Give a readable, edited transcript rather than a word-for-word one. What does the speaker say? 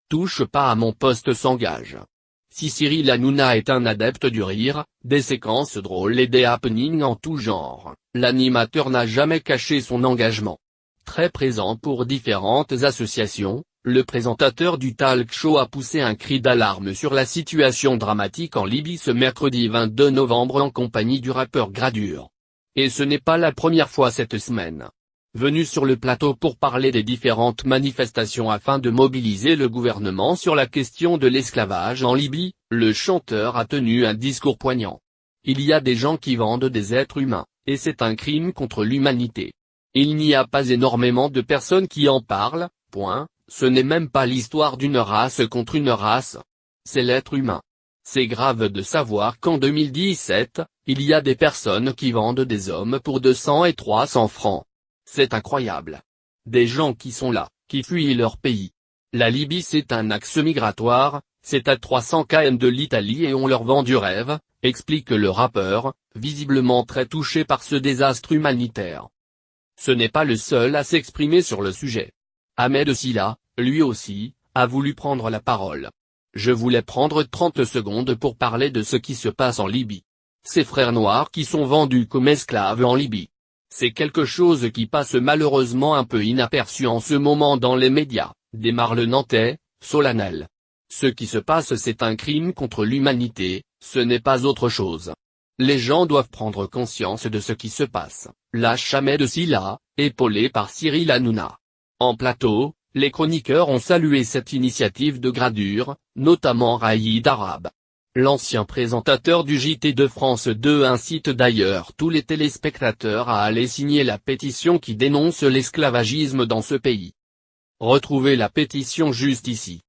touche pas à mon poste s'engage. Si Cyril Hanouna est un adepte du rire, des séquences drôles et des happenings en tout genre, l'animateur n'a jamais caché son engagement. Très présent pour différentes associations, le présentateur du talk show a poussé un cri d'alarme sur la situation dramatique en Libye ce mercredi 22 novembre en compagnie du rappeur Gradure. Et ce n'est pas la première fois cette semaine. Venu sur le plateau pour parler des différentes manifestations afin de mobiliser le gouvernement sur la question de l'esclavage en Libye, le chanteur a tenu un discours poignant. Il y a des gens qui vendent des êtres humains, et c'est un crime contre l'humanité. Il n'y a pas énormément de personnes qui en parlent, point, ce n'est même pas l'histoire d'une race contre une race. C'est l'être humain. C'est grave de savoir qu'en 2017, il y a des personnes qui vendent des hommes pour 200 et 300 francs. C'est incroyable. Des gens qui sont là, qui fuient leur pays. La Libye c'est un axe migratoire, c'est à 300 km de l'Italie et on leur vend du rêve, explique le rappeur, visiblement très touché par ce désastre humanitaire. Ce n'est pas le seul à s'exprimer sur le sujet. Ahmed Silla, lui aussi, a voulu prendre la parole. Je voulais prendre 30 secondes pour parler de ce qui se passe en Libye. Ces frères noirs qui sont vendus comme esclaves en Libye. C'est quelque chose qui passe malheureusement un peu inaperçu en ce moment dans les médias, démarre le Nantais, solennel. Ce qui se passe c'est un crime contre l'humanité, ce n'est pas autre chose. Les gens doivent prendre conscience de ce qui se passe, lâche Ahmed Silla, épaulé par Cyril Hanouna. En plateau, les chroniqueurs ont salué cette initiative de Gradure, notamment Raïd Arabe. L'ancien présentateur du JT de France 2 incite d'ailleurs tous les téléspectateurs à aller signer la pétition qui dénonce l'esclavagisme dans ce pays. Retrouvez la pétition juste ici.